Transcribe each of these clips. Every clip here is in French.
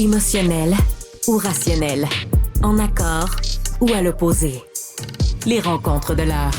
Émotionnel ou rationnel, en accord ou à l'opposé. Les rencontres de l'heure.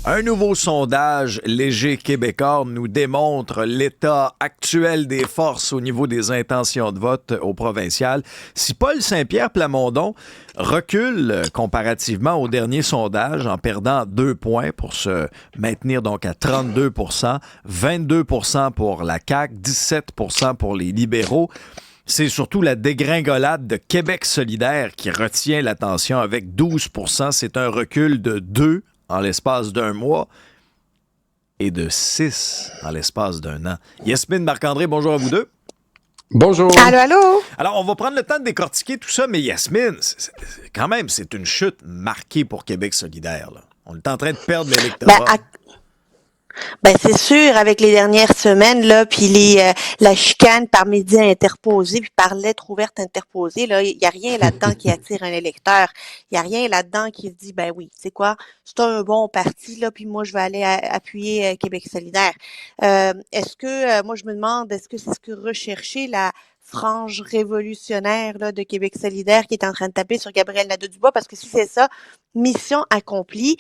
Un nouveau sondage Léger Québécois nous démontre l'état actuel des forces au niveau des intentions de vote au provincial. Si Paul Saint-Pierre Plamondon recule comparativement au dernier sondage en perdant 2 points pour se maintenir donc à 32 %, 22 % pour la CAQ, 17 % pour les libéraux, c'est surtout la dégringolade de Québec solidaire qui retient l'attention avec 12 %. C'est un recul de 2 en l'espace d'un mois et de 6 en l'espace d'un an. Yasmine, Marc-André, bonjour à vous deux. Bonjour. Allô, allô? Alors, on va prendre le temps de décortiquer tout ça, mais Yasmine, quand même, c'est une chute marquée pour Québec solidaire, là. On est en train de perdre l'électorat. C'est sûr, avec les dernières semaines, là, puis la chicane par médias interposés, puis par lettres ouvertes interposées, là, il n'y a rien là-dedans qui attire un électeur. Il n'y a rien là-dedans qui se dit, ben oui, c'est quoi, c'est un bon parti, là, puis moi, je vais aller appuyer Québec solidaire. Moi, je me demande, est-ce que c'est ce que recherchait la frange révolutionnaire là, de Québec solidaire qui est en train de taper sur Gabriel Nadeau-Dubois? Parce que si c'est ça, mission accomplie.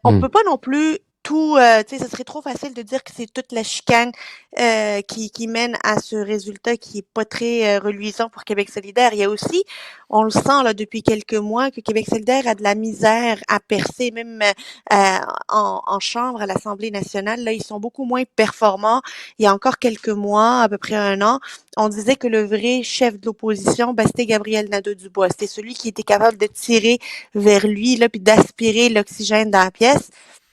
On peut pas non plus tout, tu sais, ce serait trop facile de dire que c'est toute la chicane qui mène à ce résultat qui est pas très reluisant pour Québec solidaire. Il y a aussi, on le sent là depuis quelques mois, que Québec solidaire a de la misère à percer, même en chambre à l'Assemblée nationale. Là, ils sont beaucoup moins performants. Il y a encore quelques mois, à peu près un an, on disait que le vrai chef de l'opposition, c'était Gabriel Nadeau-Dubois. C'était celui qui était capable de tirer vers lui, là, puis d'aspirer l'oxygène dans la pièce.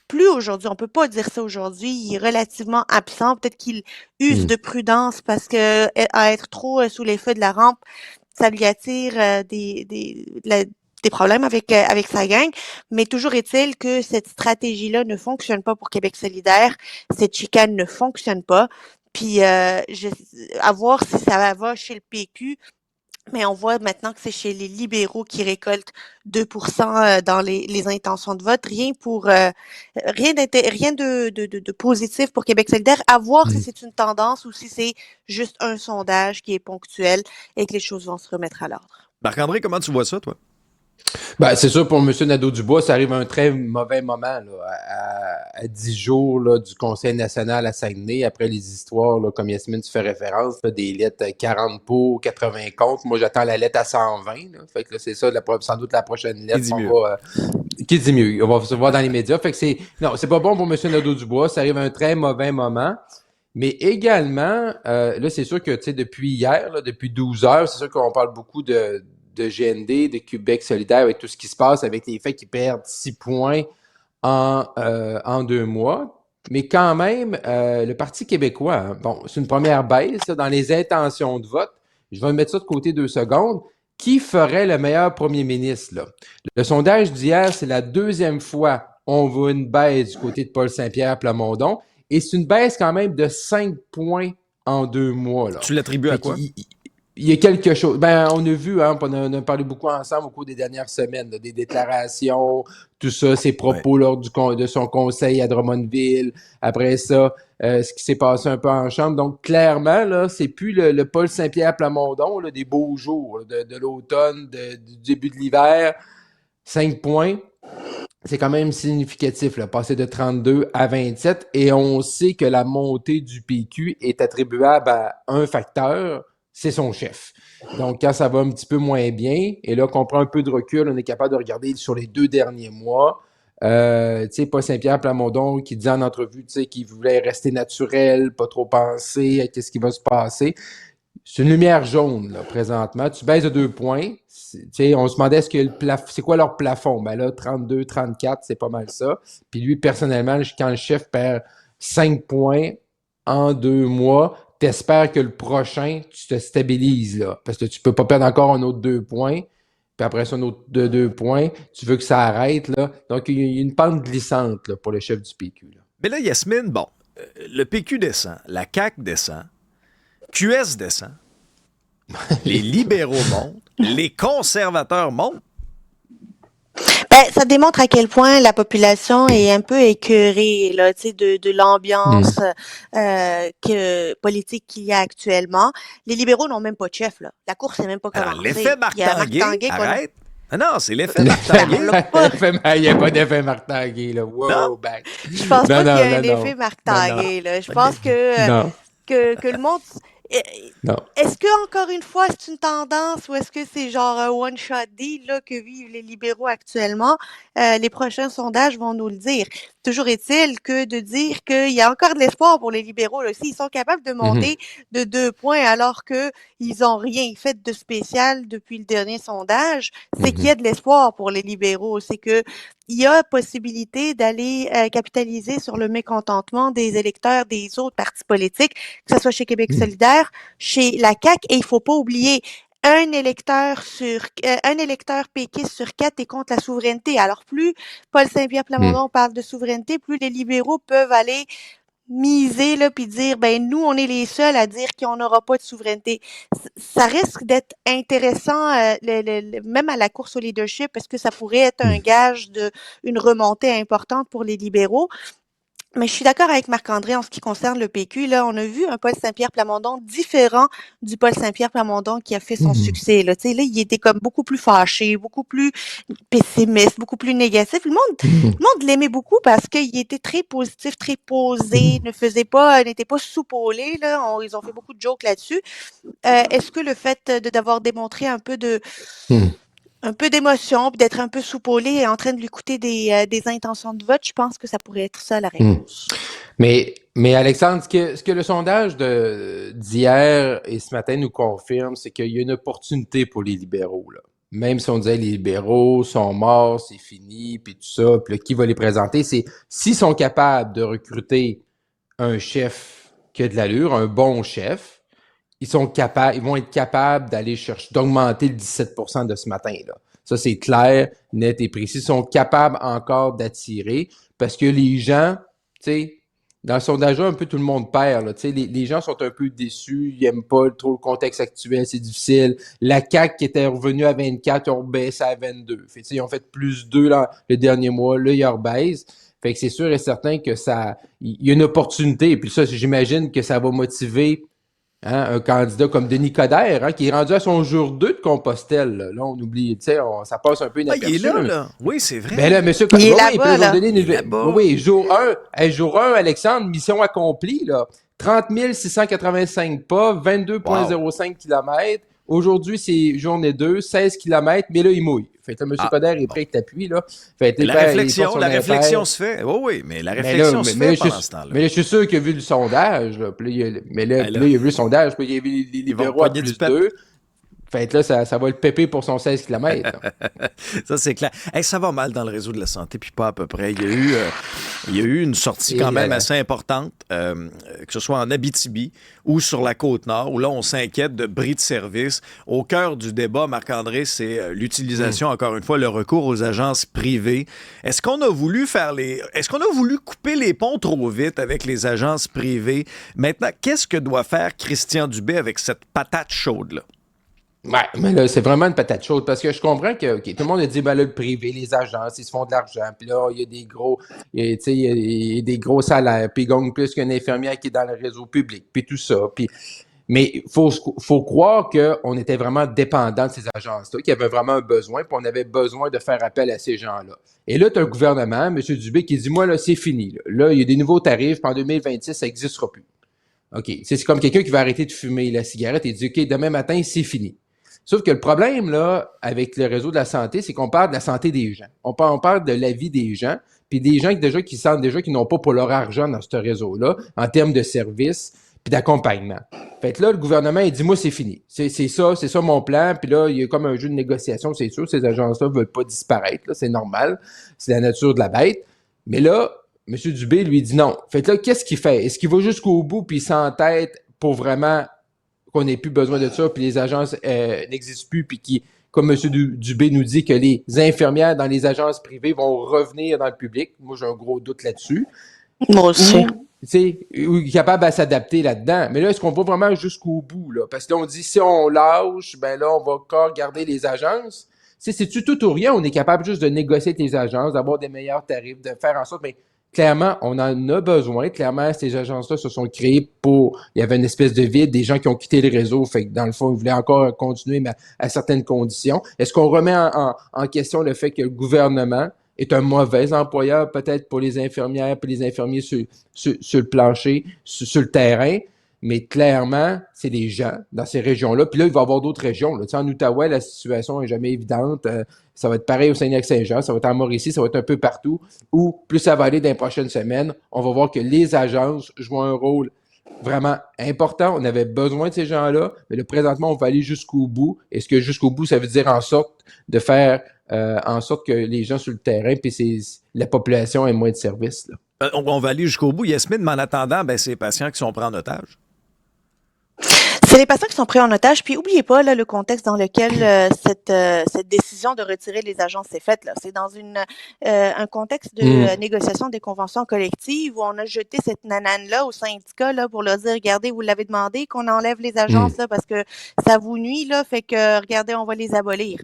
Plus aujourd'hui, on peut pas dire ça aujourd'hui, il est relativement absent, peut-être qu'il use de prudence parce que à être trop sous les feux de la rampe, ça lui attire des problèmes avec sa gang, mais toujours est-il que cette stratégie-là ne fonctionne pas pour Québec solidaire, cette chicane ne fonctionne pas, puis à voir si ça va chez le PQ. Mais on voit maintenant que c'est chez les libéraux qui récoltent 2 % dans les intentions de vote. Rien de positif pour Québec solidaire. À voir si c'est une tendance ou si c'est juste un sondage qui est ponctuel et que les choses vont se remettre à l'ordre. Marc-André, comment tu vois ça, toi? C'est sûr, pour M. Nadeau-Dubois, ça arrive à un très mauvais moment, là, à 10 jours là, du Conseil national à Saguenay, après les histoires, là, comme Yasmine, tu fais référence, là, des lettres 40 pour, 80 contre. Moi, j'attends la lettre à 120. Là. Fait que là, c'est ça, sans doute la prochaine lettre. Qui dit mieux? On va se voir dans les médias. Fait que c'est pas bon pour M. Nadeau-Dubois. Ça arrive à un très mauvais moment. Mais également, là, c'est sûr que, tu sais, depuis hier, là, depuis 12 heures, c'est sûr qu'on parle beaucoup de GND, de Québec solidaire, avec tout ce qui se passe, avec les faits qu'ils perdent 6 points en 2 mois. Mais quand même, le Parti québécois, hein, bon, c'est une première baisse là, dans les intentions de vote. Je vais mettre ça de côté 2 secondes. Qui ferait le meilleur premier ministre, là? Le sondage d'hier, c'est la deuxième fois on voit une baisse du côté de Paul Saint-Pierre Plamondon. Et c'est une baisse quand même de 5 points en 2 mois. Là. Tu l'attribues à quoi? Il y a quelque chose. On a vu, hein, on a parlé beaucoup ensemble au cours des dernières semaines, là, des déclarations, tout ça, ses propos lors de son conseil à Drummondville. Après ça, ce qui s'est passé un peu en chambre. Donc, clairement, là, c'est plus le Paul Saint-Pierre Plamondon, là, des beaux jours là, de l'automne, du début de l'hiver. 5 points. C'est quand même significatif, là, passer de 32 à 27. Et on sait que la montée du PQ est attribuable à un facteur, c'est son chef. Donc, quand ça va un petit peu moins bien, et là qu'on prend un peu de recul, on est capable de regarder sur les 2 derniers mois. Tu sais, Paul Saint-Pierre Plamondon qui dit en entrevue, tu sais, qu'il voulait rester naturel, pas trop penser à qu'est-ce qui va se passer. C'est une lumière jaune, là, présentement. Tu baisses de 2 points. On se demandait c'est quoi leur plafond? Ben là, 32, 34, c'est pas mal ça. Puis lui, personnellement, quand le chef perd 5 points en 2 mois, t'espères que le prochain, tu te stabilises, là. Parce que tu peux pas perdre encore un autre 2 points. Puis après ça, un autre de 2 points. Tu veux que ça arrête, là. Donc, il y a une pente glissante, là, pour le chef du PQ, là. Mais là, Yasmine, bon, le PQ descend, la CAQ descend, QS descend, les libéraux montent, les conservateurs montent. Ben, ça démontre à quel point la population est un peu écœurée là, tu sais, de l'ambiance politique qu'il y a actuellement. Les libéraux n'ont même pas de chef là. La course n'est même pas Alors, l'effet commencée. Marc Il y a Marc Tanguay, Tanguay qu'on a. arrête. Ah non, c'est l'effet Ben, Marc L'effet on Tanguay. l'a pas. Il n'y a pas d'effet Marc Tanguay, là. Non? Wow, back. Je pense Non, pas qu'il y non, a un non, effet non. Marc Non, non. Tanguay là. Je OK. pense Non, que le monde. Eh, non. Est-ce que encore une fois c'est une tendance ou est-ce que c'est genre un one shot deal là que vivent les libéraux actuellement? Les prochains sondages vont nous le dire. Toujours est-il que de dire qu'il y a encore de l'espoir pour les libéraux là, s'ils sont capables de Mhm. monter de 2 points alors que ils ont rien fait de spécial depuis le dernier sondage, c'est qu'il y Mhm. a de l'espoir pour les libéraux. C'est que il y a possibilité d'aller capitaliser sur le mécontentement des électeurs des autres partis politiques, que ce soit chez Québec Mhm. solidaire, chez la CAQ, et il faut pas oublier, un électeur péquiste sur 4 est contre la souveraineté. Alors plus Paul Saint-Pierre Mhm. Plamondon parle de souveraineté, plus les libéraux peuvent aller miser là puis dire ben nous on est les seuls à dire qu'on n'aura pas de souveraineté. Ça risque d'être intéressant même à la course au leadership parce que ça pourrait être un Mhm. gage de une remontée importante pour les libéraux. Mais je suis d'accord avec Marc-André en ce qui concerne le PQ. Là, on a vu un Paul Saint-Pierre Plamondon différent du Paul Saint-Pierre Plamondon qui a fait son Mhm. succès. Là, tu sais, là, il était comme beaucoup plus fâché, beaucoup plus pessimiste, beaucoup plus négatif. Mhm. Le monde l'aimait beaucoup parce qu'il était très positif, très posé, n'était pas soupolé. Là, ils ont fait beaucoup de jokes là-dessus. Est-ce que le fait d'avoir démontré Mhm. un peu d'émotion, puis d'être un peu soupolé et en train de lui coûter des intentions de vote, je pense que ça pourrait être ça la Mhm. réponse. Mais Alexandre, ce que le sondage d'hier et ce matin nous confirme, c'est qu'il y a une opportunité pour les libéraux, là. Même si on disait les libéraux sont morts, c'est fini, puis tout ça, puis là, qui va les présenter, c'est s'ils sont capables de recruter un chef qui a de l'allure, un bon chef, ils vont être capables d'aller chercher, d'augmenter le 17% de ce matin, là. Ça, c'est clair, net et précis. Ils sont capables encore d'attirer parce que les gens, tu sais, dans le sondage, un peu tout le monde perd, là. Tu sais, les gens sont un peu déçus, ils aiment pas trop le contexte actuel, c'est difficile. La CAQ qui était revenue à 24, ils ont baissé à 22. Fait, tu sais, ils ont fait plus 2 le dernier mois, là, ils rebaissent. Fait que c'est sûr et certain que il y a une opportunité. Puis ça, j'imagine que ça va motiver un candidat comme Denis Coderre, qui est rendu à son jour 2 de Compostelle. Là, on oublie, tu sais, ça passe un peu Ah, il est inaperçu. là. Oui, c'est vrai. Ben là, monsieur, Il est oui, là-bas, puis là, je vais là. vous donner Il est là-bas. oui, jour 1, Alexandre, mission accomplie, là. 30 685 pas, Wow. 22,05 km. Aujourd'hui, c'est journée 2, 16 km, mais là, il mouille. Fait que là, monsieur Ah, Coderre est bon. prêt avec l'appui, là. Fait que La réflexion se fait. Oui, oui, mais la réflexion se fait pendant ce temps-là. mais là, je suis sûr qu'il a vu le sondage, là. Puis là, il a vu le sondage, puis il a vu les Ils vont libéraux à pogner du plus pep. 2. Fait que là, ça va le péper pour son 16 km. Ça, c'est clair. Hey, ça va mal dans le réseau de la santé, puis pas à peu près. Il y a eu une sortie quand même assez importante, que ce soit en Abitibi ou sur la Côte-Nord, où là, on s'inquiète de bris de service. Au cœur du débat, Marc-André, c'est l'utilisation, encore une fois, le recours aux agences privées. Est-ce qu'on a voulu couper les ponts trop vite avec les agences privées? Maintenant, qu'est-ce que doit faire Christian Dubé avec cette patate chaude-là? Ouais, mais là, c'est vraiment une patate chaude parce que je comprends que tout le monde a dit, ben là, le privé, les agences, ils se font de l'argent, puis là, il y a des gros, il y a des gros salaires, puis ils gagnent plus qu'une infirmière qui est dans le réseau public, puis tout ça. Mais faut croire qu'on était vraiment dépendant de ces agences-là, qu'il y avait vraiment un besoin, puis on avait besoin de faire appel à ces gens-là. Et là, tu as un gouvernement, M. Dubé, qui dit, moi, là, c'est fini. Là, il y a des nouveaux tarifs, puis en 2026, ça n'existera plus. OK. C'est comme quelqu'un qui va arrêter de fumer la cigarette et dit, OK, demain matin, c'est fini. Sauf que le problème, là, avec le réseau de la santé, c'est qu'on parle de la santé des gens. On parle de la vie des gens, puis des gens qui sentent déjà qu'ils n'ont pas pour leur argent dans ce réseau-là, en termes de services puis d'accompagnement. Fait que là, le gouvernement, il dit, moi, c'est fini. C'est ça mon plan. Puis là, il y a comme un jeu de négociation, c'est sûr. Ces agences-là ne veulent pas disparaître, là, c'est normal. C'est la nature de la bête. Mais là, M. Dubé lui dit non. Fait que là, qu'est-ce qu'il fait? Est-ce qu'il va jusqu'au bout puis il s'entête pour vraiment qu'on n'ait plus besoin de ça, puis les agences n'existent plus, puis comme M. Dubé nous dit que les infirmières dans les agences privées vont revenir dans le public. Moi, j'ai un gros doute là-dessus. Moi aussi. Ou il est capable de s'adapter là-dedans. Mais là, est-ce qu'on va vraiment jusqu'au bout, là? Parce que là, on dit, si on lâche, ben là, on va encore garder les agences. c'est-tu tout ou rien? On est capable juste de négocier avec les agences, d'avoir des meilleurs tarifs, de faire en sorte, mais clairement, on en a besoin. Clairement, ces agences-là se sont créées il y avait une espèce de vide, des gens qui ont quitté le réseau, fait que dans le fond, ils voulaient encore continuer, mais à certaines conditions. Est-ce qu'on remet en question le fait que le gouvernement est un mauvais employeur, peut-être pour les infirmières et les infirmiers sur le plancher, sur le terrain? Mais clairement, c'est les gens dans ces régions-là. Puis là, il va y avoir d'autres régions. Là. Tu sais, en Outaouais, la situation est jamais évidente. Ça va être pareil au Saguenay-Lac-Saint-Jean, ça va être en Mauricie, ça va être un peu partout. Ou plus ça va aller dans les prochaines semaines, on va voir que les agences jouent un rôle vraiment important. On avait besoin de ces gens-là, mais là, présentement, on va aller jusqu'au bout. Et ce que jusqu'au bout, ça veut dire en sorte de faire en sorte que les gens sur le terrain, puis la population ait moins de services. Là. On va aller jusqu'au bout, Yasmine, mais en attendant, c'est les patients qui sont pris en otage. C'est les patients qui sont pris en otage. Puis oubliez pas là, le contexte dans lequel cette décision de retirer les agences s'est faite. Là. C'est dans un contexte de négociation des conventions collectives où on a jeté cette nanane-là au syndicat là, pour leur dire, regardez, vous l'avez demandé qu'on enlève les agences là, parce que ça vous nuit, là, fait que regardez, on va les abolir.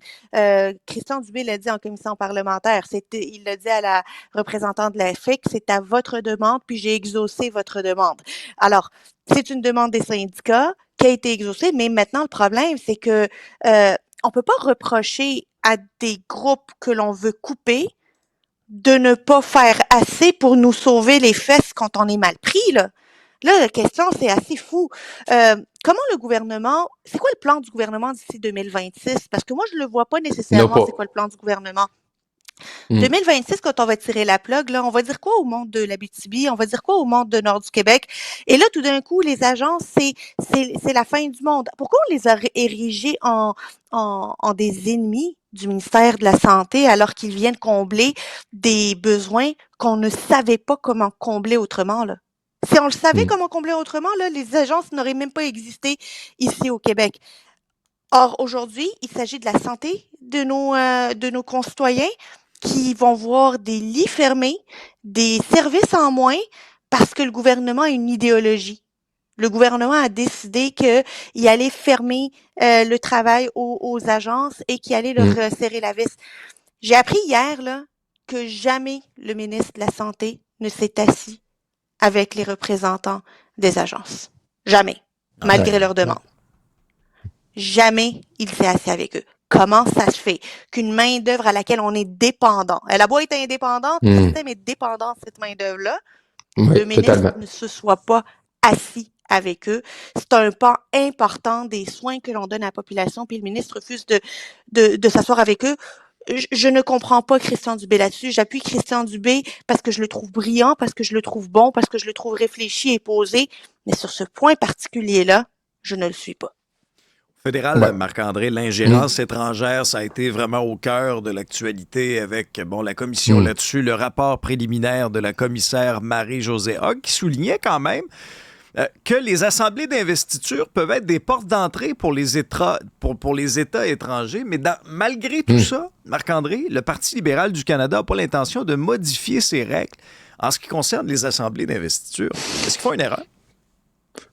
Christian Dubé l'a dit en commission parlementaire. Il l'a dit à la représentante de la FIC, c'est à votre demande, puis j'ai exaucé votre demande. Alors, c'est une demande des syndicats qui a été exaucée, mais maintenant, le problème, c'est que on peut pas reprocher à des groupes que l'on veut couper de ne pas faire assez pour nous sauver les fesses quand on est mal pris, là. Là, la question, c'est assez fou. Comment le gouvernement, c'est quoi le plan du gouvernement d'ici 2026? Parce que moi, je le vois pas nécessairement, c'est quoi le plan du gouvernement. 2026, quand on va tirer la plug, là, on va dire quoi au monde de l'Abitibi? On va dire quoi au monde de Nord du Québec? Et là, tout d'un coup, les agences, c'est la fin du monde. Pourquoi on les a érigés en des ennemis du ministère de la Santé alors qu'ils viennent combler des besoins qu'on ne savait pas comment combler autrement, là? Si on le savait comment combler autrement, là, les agences n'auraient même pas existé ici au Québec. Or, aujourd'hui, il s'agit de la santé de nos concitoyens qui vont voir des lits fermés, des services en moins, parce que le gouvernement a une idéologie. Le gouvernement a décidé qu'il allait fermer le travail aux agences et qu'il allait leur serrer la vis. J'ai appris hier là, que jamais le ministre de la Santé ne s'est assis avec les représentants des agences. Jamais, malgré leurs demandes. Jamais il s'est assis avec eux. Comment ça se fait qu'une main-d'œuvre à laquelle on est dépendant, elle a beau être indépendante, le système est dépendant de cette main-d'œuvre-là, le ministre ne se soit pas assis avec eux. C'est un pan important des soins que l'on donne à la population, puis le ministre refuse de s'asseoir avec eux. Je ne comprends pas Christian Dubé là-dessus. J'appuie Christian Dubé parce que je le trouve brillant, parce que je le trouve bon, parce que je le trouve réfléchi et posé. Mais sur ce point particulier-là, je ne le suis pas. Fédéral, Marc-André, l'ingérence étrangère, ça a été vraiment au cœur de l'actualité avec la commission là-dessus, le rapport préliminaire de la commissaire Marie-Josée Hogg qui soulignait quand même que les assemblées d'investiture peuvent être des portes d'entrée pour les États étrangers, mais malgré tout ça, Marc-André, le Parti libéral du Canada n'a pas l'intention de modifier ses règles en ce qui concerne les assemblées d'investiture. Est-ce qu'ils font une erreur?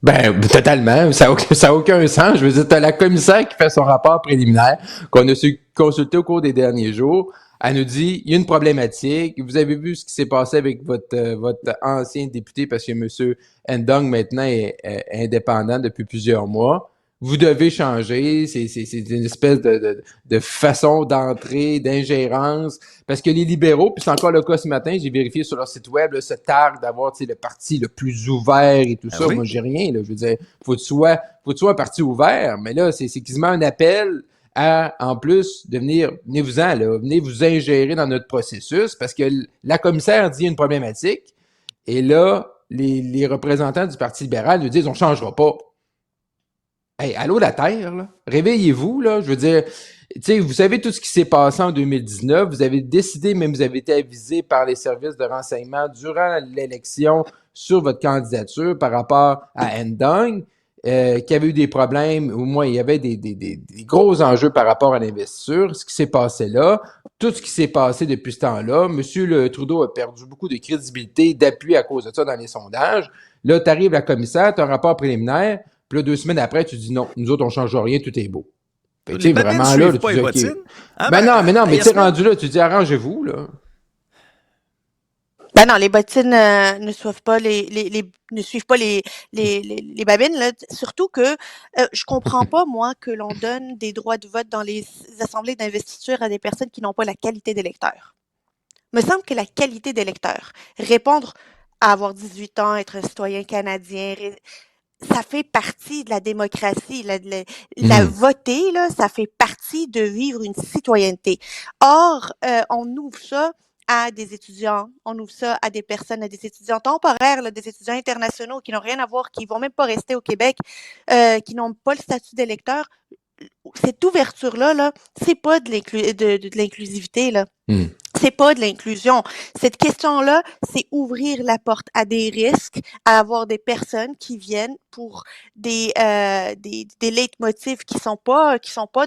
Ben, totalement. Ça n'a aucun sens. Je veux dire, t'as la commissaire qui fait son rapport préliminaire qu'on a consulté au cours des derniers jours. Elle nous dit, il y a une problématique. Vous avez vu ce qui s'est passé avec votre ancien député parce que M. Ndong, maintenant, est indépendant depuis plusieurs mois. Vous devez changer. C'est une espèce de façon d'entrer, d'ingérence. Parce que les libéraux, puis c'est encore le cas ce matin, j'ai vérifié sur leur site web, là, se targuent d'avoir le parti le plus ouvert et tout ça. Oui. Moi, j'ai rien. Là, je veux dire, faut que tu sois un parti ouvert. Mais là, c'est quasiment un appel à, en plus, de venez-vous-en, là, venez vous ingérer dans notre processus parce que la commissaire dit une problématique. Et là, les représentants du Parti libéral nous disent on changera pas. Hey, allô la Terre, là. Réveillez-vous, là. Je veux dire, tu sais, vous savez tout ce qui s'est passé en 2019. Vous avez décidé, même vous avez été avisé par les services de renseignement durant l'élection sur votre candidature par rapport à Ndong, qu'il y avait eu des problèmes, au moins il y avait des gros enjeux par rapport à l'investiture. Ce qui s'est passé là, tout ce qui s'est passé depuis ce temps-là, M. Trudeau a perdu beaucoup de crédibilité, d'appui à cause de ça dans les sondages. Là, tu arrives la commissaire, tu as un rapport préliminaire. Puis là, 2 semaines après, tu dis non, nous autres, on ne change rien, tout est beau. Fait que, tu Les sais, babines vraiment ne là, suivent tu pas dis, les OK. bottines. Hein, Ben non, mais tu sais, Yasmine? rendu là, tu dis, arrangez-vous, là. Ben non, les bottines ne suivent pas ne suivent pas les babines, là. Surtout que je comprends pas, moi, que l'on donne des droits de vote dans les assemblées d'investiture à des personnes qui n'ont pas la qualité d'électeur. Me semble que la qualité d'électeur, répondre à avoir 18 ans, être un citoyen canadien, ça fait partie de la démocratie. La voter, là, ça fait partie de vivre une citoyenneté. Or, on ouvre ça à des étudiants, on ouvre ça à des personnes, à des étudiants temporaires, là, des étudiants internationaux qui n'ont rien à voir, qui vont même pas rester au Québec, qui n'ont pas le statut d'électeur. Cette ouverture-là, là, c'est pas de l'inclusivité, là. Mm. C'est pas de l'inclusion. Cette question-là, c'est ouvrir la porte à des risques, à avoir des personnes qui viennent pour des leitmotifs qui sont pas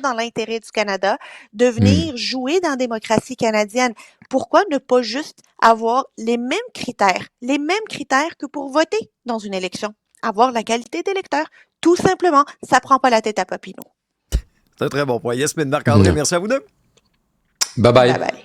dans l'intérêt du Canada, de venir jouer dans la démocratie canadienne. Pourquoi ne pas juste avoir les mêmes critères que pour voter dans une élection? Avoir la qualité d'électeur, tout simplement. Ça prend pas la tête à Papineau. C'est un très bon point. Yasmine Marc-André, merci à vous deux. Bye-bye. Bye bye.